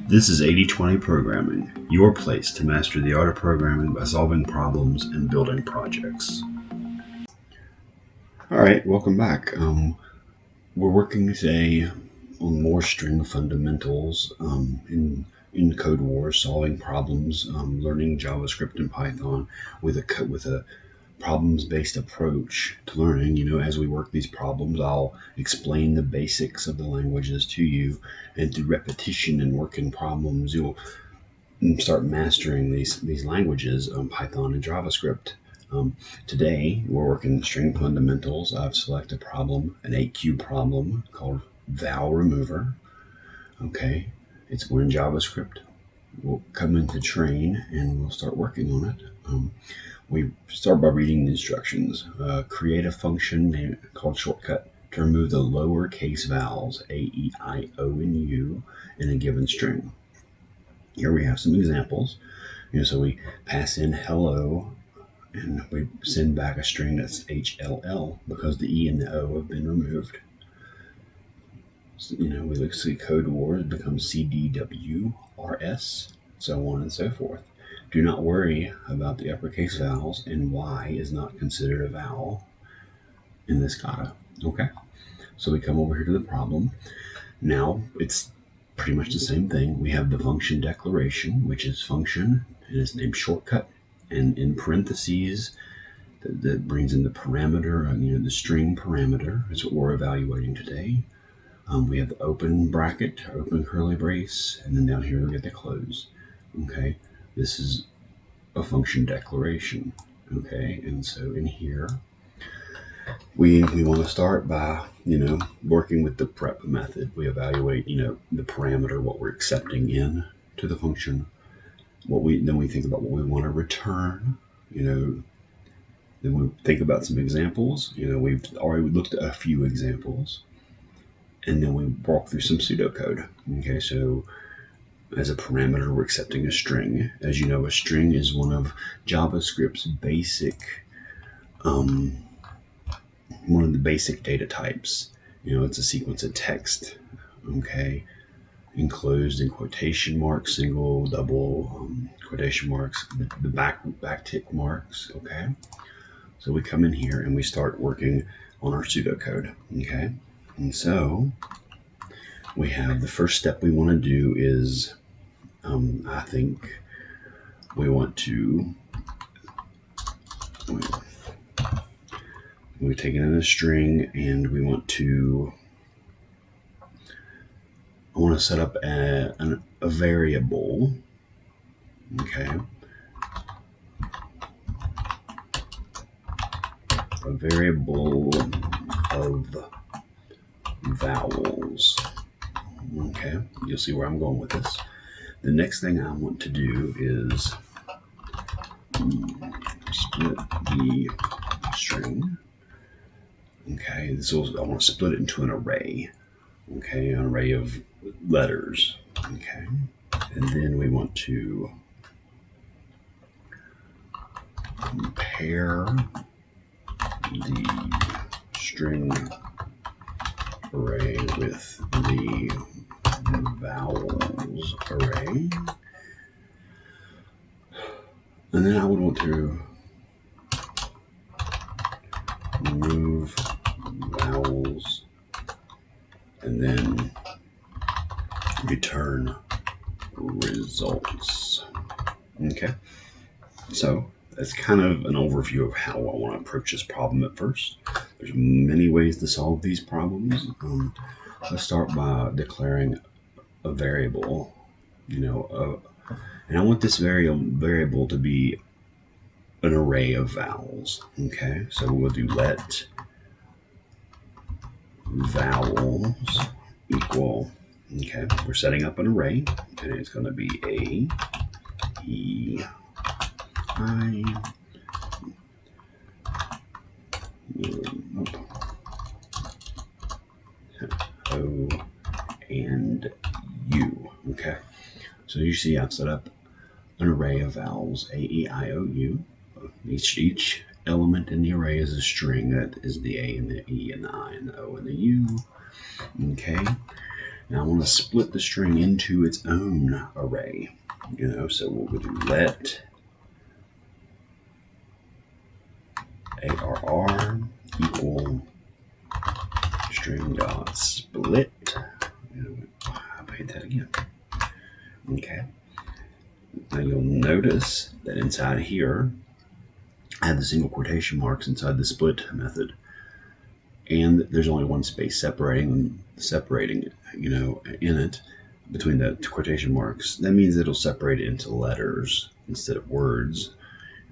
This is 80/20 Programming, your place to master the art of programming by solving problems and building projects. Alright, welcome back. We're working today on more string fundamentals in codewars, solving problems, learning JavaScript and Python with a problems-based approach to learning. As we work these problems, I'll explain the basics of the languages to you, and through repetition and working problems, you'll start mastering these languages, Python and JavaScript. Today, we're working string fundamentals. I've selected a problem, an 8Q problem called vowel remover. Okay, we're in JavaScript. We'll come into train and we'll start working on it. We start by reading the instructions. Create a function called shortcut to remove the lowercase vowels A, E, I, O, and U in a given string. Here we have some examples. So we pass in hello, and we send back a string that's HLL because the E and the O have been removed. So, we look see code wars become CDWRS, so on and so forth. Do not worry about the uppercase vowels, and Y is not considered a vowel in this kata. Okay, so we come over here to the problem. Now it's pretty much the same thing. We have the function declaration, which is function, and it's named shortcut, and in parentheses that brings in the parameter, the string parameter is what we're evaluating today. We have the open bracket, open curly brace, and then down here we get the close. Okay, this is a function declaration. Okay, and so in here we want to start by working with the prep method. We evaluate the parameter, what we're accepting in to the function. Then we think about what we want to return. Then we think about some examples. We've already looked at a few examples, and then we walk through some pseudocode. Okay, so as a parameter, we're accepting a string. As you know, a string is one of JavaScript's basic, one of the basic data types. It's a sequence of text, okay, enclosed in quotation marks, single, double, quotation marks, the back tick marks, okay. So we come in here and we start working on our pseudocode, okay. And so we have the first step we want to do is, I think we want to, we've taken in a string and we want to, I want to set up a variable, okay, a variable of vowels. Okay, you'll see where I'm going with this. The next thing I want to do is split the string. Okay, I want to split it into an array. Okay, an array of letters. Okay, and then we want to compare the string array with the vowels array, and then I would want to remove vowels and then return results. Okay, so that's kind of an overview of how I want to approach this problem at first. There's many ways to solve these problems. Let's start by declaring a variable, and I want this variable to be an array of vowels. Okay, so we'll do let vowels equal, okay, we're setting up an array, and it's going to be A, E, I, O, and U. Okay, so you see I've set up an array of vowels, A, E, I, O, U. Each element in the array is a string that is the A and the E and the I and the O and the U. Okay, Now I want to split the string into its own array, so we'll do let ARR equal string dot split. I'll paint that again. Okay. Now you'll notice that inside here, I have the single quotation marks inside the split method, and there's only one space separating it, in it between the quotation marks. That means it'll separate it into letters instead of words.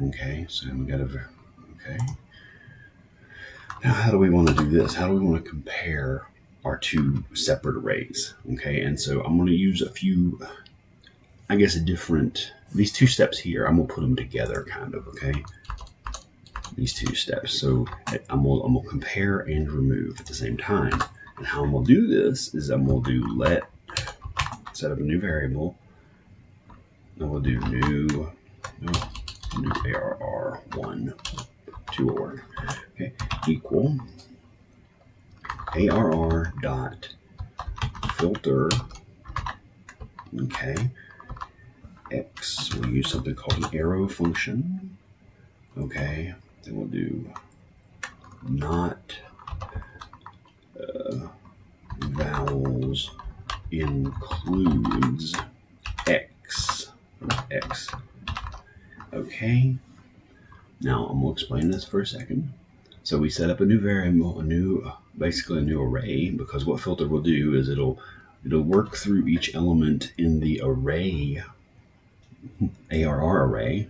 Okay, so we got okay. Now, how do we want to do this? How do we want to compare our two separate arrays? Okay, and so I'm going to use a few, these two steps here. I'm going to put them together, kind of. Okay, these two steps. So I'm going to compare and remove at the same time. And how I'm going to do this is I'm going to do set up a new variable. And we'll do new ARR1 to work. Okay, equal ARR dot filter. Okay, X. We'll use something called an arrow function. Okay, then we'll do not vowels includes X. Okay. Now I'm going to explain this for a second. So we set up a new variable, basically a new array, because what filter will do is it'll work through each element in the array, ARR array.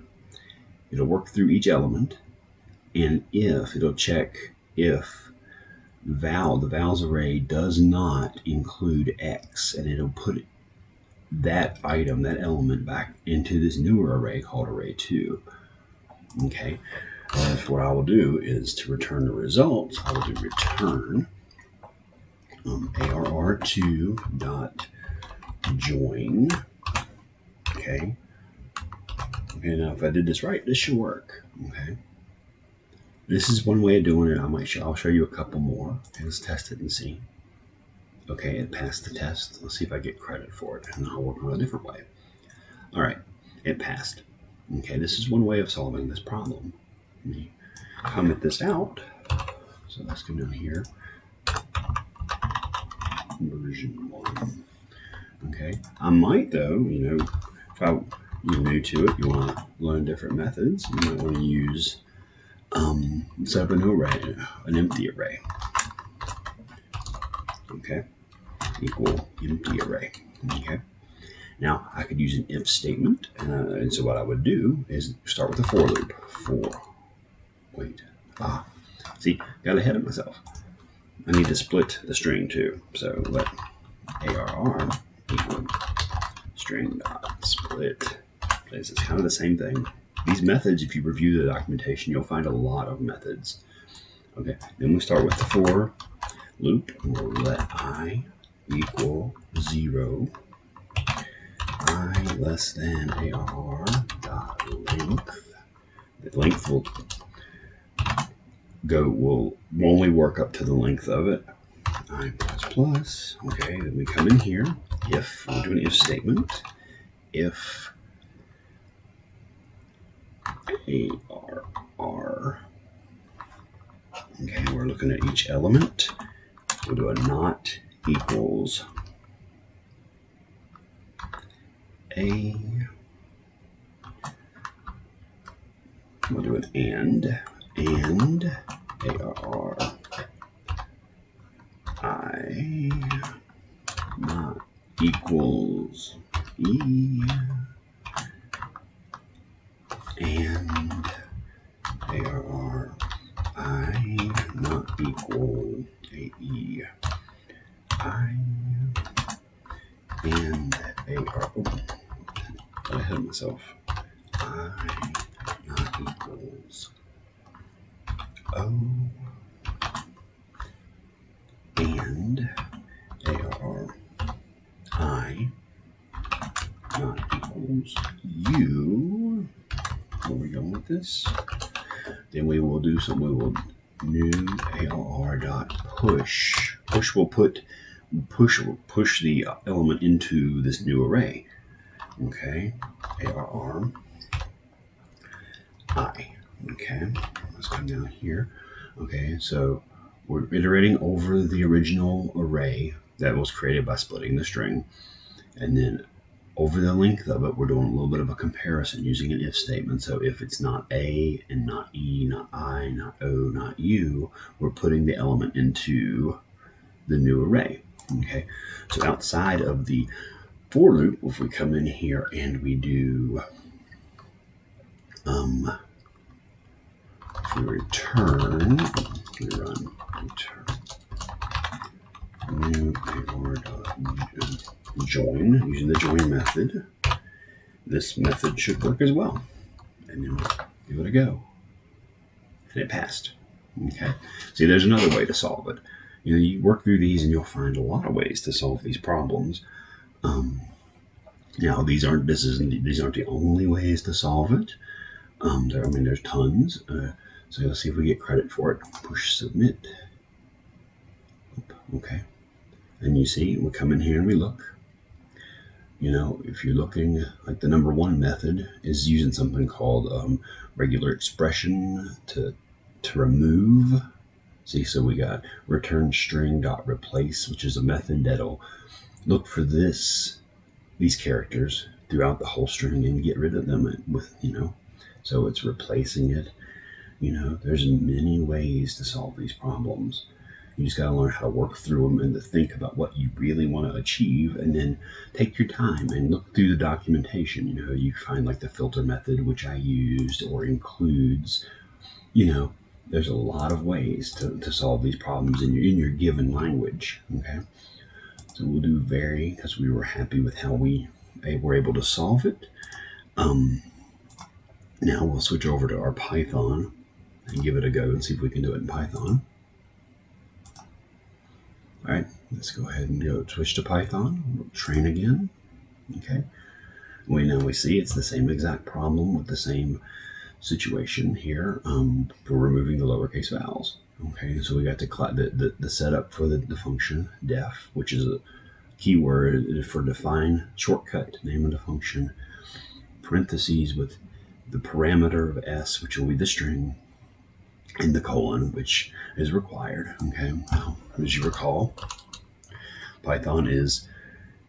It'll work through each element, and it'll check if the vowels array does not include X, and it'll put that item, that element, back into this newer array called array 2. Okay, what I will do is to return the results, I will do return ARR2 dot join. Okay, now if I did this right, this should work. Okay, this is one way of doing it. I'll show you a couple more. Okay, let's test it and see. Okay, it passed the test. Let's see if I get credit for it, and I'll work on a different way. All right, it passed. Okay, this is one way of solving this problem. Let me comment this out. So let's go down here. Version 1. Okay, I might though, if you're new to it, you want to learn different methods, you might want to use set up a new array, an empty array. Okay, equal empty array. Okay. Now, I could use an if statement, and so what I would do is start with a for loop. See, got ahead of myself. I need to split the string too, so let ARR equal string dot split. It's kind of the same thing. These methods, if you review the documentation, you'll find a lot of methods. Okay, then we start with the for loop. We'll let I equal 0. I less than ARR dot length. The length will only work up to the length of it. I plus. Okay, then we come in here. If we'll do an if statement. If ARR. Okay, we're looking at each element. We'll do a not equals we'll do an and ARR I not equals E and ARR I not equal AE I and AR I ahead of myself. I not equals O and ARR I not equals U. Where are we going with this? Then we will do new ARR dot push. Push will put push the element into this new array. Okay, ARR I. Okay, let's come down here. Okay, so we're iterating over the original array that was created by splitting the string, and then over the length of it, we're doing a little bit of a comparison using an if statement. So if it's not A and not E, not I, not O, not U, we're putting the element into the new array. Okay, so outside of the for loop, if we come in here and we do if we return, we run return new join using the join method. This method should work as well. And then we'll give it a go. And it passed. Okay. See, there's another way to solve it. You work through these and you'll find a lot of ways to solve these problems. Now, these aren't the only ways to solve it. There's tons. So let's see if we get credit for it. Push submit. Okay. And you see, we come in here and we look. If you're looking, like the number one method is using something called regular expression to remove. See, so we got return string dot replace, which is a method that'll look for these characters throughout the whole string and get rid of them with, so it's replacing it. There's many ways to solve these problems. You just got to learn how to work through them and to think about what you really want to achieve, and then take your time and look through the documentation. You find like the filter method, which I used, or includes. There's a lot of ways to solve these problems in your given language. Okay, so we'll do vary because we were happy with how we were able to solve it. Now we'll switch over to our Python and give it a go and see if we can do it in Python. All right, let's go ahead and switch to Python. We'll train again. Okay, we see it's the same exact problem with the same situation here for removing the lowercase vowels. Okay, so we got the setup for the function def, which is a keyword for define shortcut name of the function, parentheses with the parameter of s, which will be the string, and the colon, which is required. Okay, well, as you recall, Python is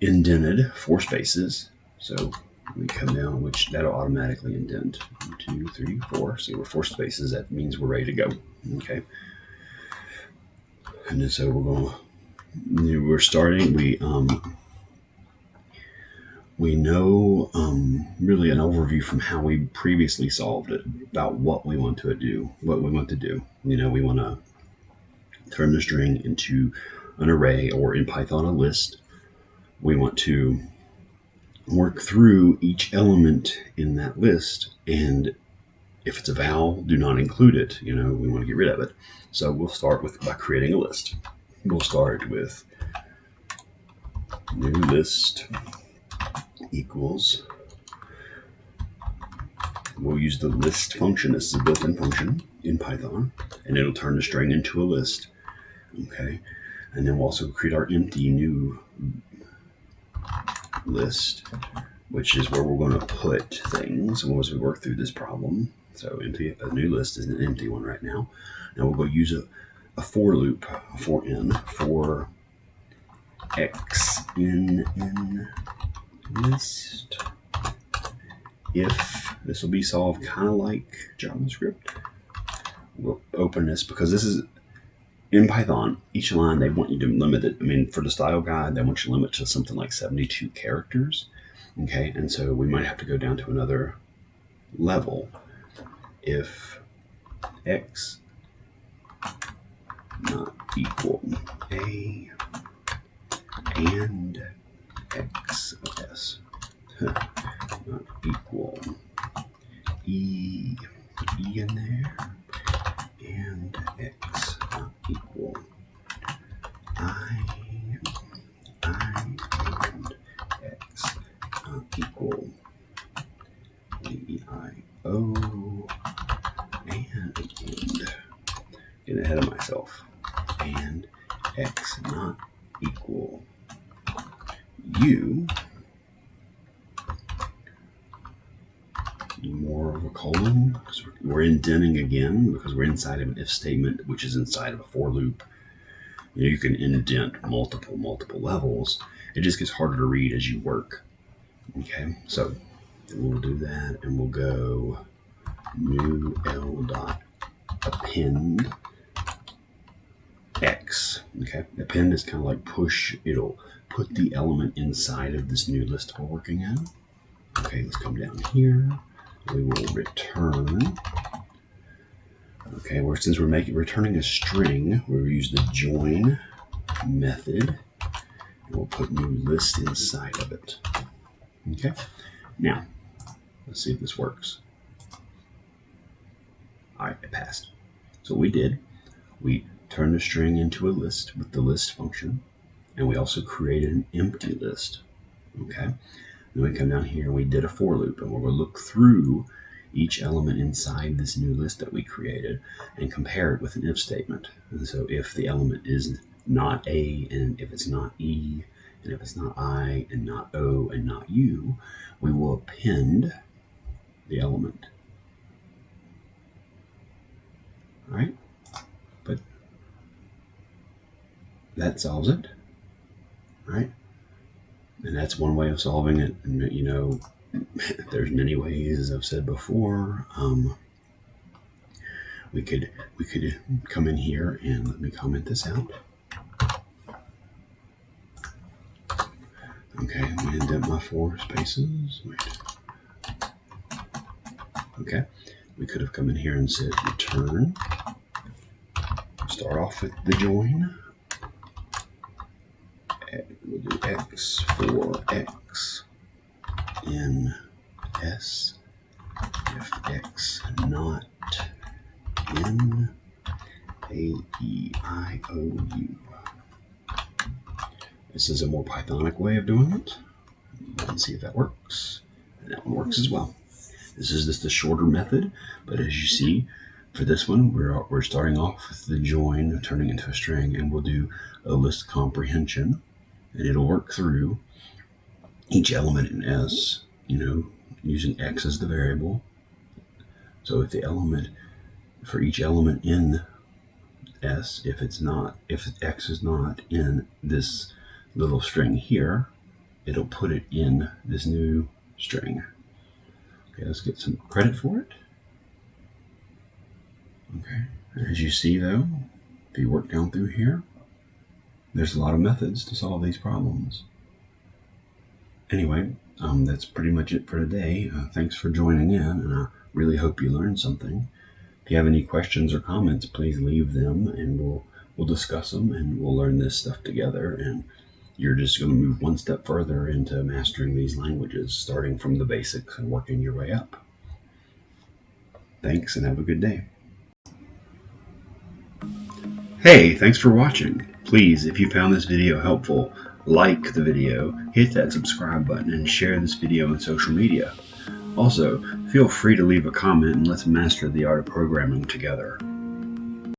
indented 4 spaces, so we come down, which that'll automatically indent 1, 2, 3, 4. See, we're 4 spaces. That means we're ready to go. Okay, and then so we're starting. We know really an overview from how we previously solved it about what we want to do. We want to turn the string into an array, or in Python a list. We want to work through each element in that list, and if it's a vowel, do not include it. We want to get rid of it. So we'll start by creating a list. We'll start with new list equals. We'll use the list function. This is a built-in function in Python, and it'll turn the string into a list. Okay, and then we'll also create our empty new list, which is where we're going to put things as we work through this problem. So a new list is an empty one right now. Now we'll go use a for loop, for n, for x in list. If this will be solved kind of like JavaScript. We'll open this because this is in Python. Each line they want you to limit it. For the style guide, they want you to limit to something like 72 characters. Okay, and so we might have to go down to another level. If x not equal a and x of s not equal e in there, and x not equal I and x not equal AEIO, and get ahead of myself, and x not equal U, more of a colon, because we're indenting again because we're inside of an if statement, which is inside of a for loop. You can indent multiple levels. It just gets harder to read as you work. Okay, so we'll do that, and we'll go new L dot append X. Okay, append is kind of like push. It'll put the element inside of this new list we're working in. Okay, let's come down here. We will return. Okay, since we're returning a string, we'll use the join method, and we'll put new list inside of it. Okay, now let's see if this works. All right, it passed. So what we did, we turned a string into a list with the list function, and we also created an empty list. Okay, then we come down here and we did a for loop, and we're going to look through each element inside this new list that we created and compare it with an if statement. And so if the element is not A, and if it's not E, and if it's not I, and not O, and not U, we will append the element. All right, but that solves it, right? And that's one way of solving it. And, you know, there's many ways, as I've said before. We could come in here and let me comment this out. Okay, let me indent my 4 spaces. Wait. Okay, we could have come in here and said return. Start off with the join. We'll do X for X in S if X not in A, E, I, O, U. This is a more Pythonic way of doing it. Let's see if that works. And that one works as well. This is just a shorter method, but as you see, for this one, we're starting off with the join, turning into a string, and we'll do a list comprehension, and it'll work through each element in S, you know, using X as the variable. So if the element, for each element in S, if X is not in this little string here, it'll put it in this new string. Okay, let's get some credit for it. Okay, as you see though, if you work down through here, there's a lot of methods to solve these problems. Anyway, that's pretty much it for today. Thanks for joining in, and I really hope you learned something. If you have any questions or comments, please leave them, and we'll discuss them, and we'll learn this stuff together. And you're just going to move one step further into mastering these languages, starting from the basics and working your way up. Thanks, and have a good day. Hey, thanks for watching. Please, if you found this video helpful, like the video, hit that subscribe button, and share this video on social media. Also, feel free to leave a comment, and let's master the art of programming together.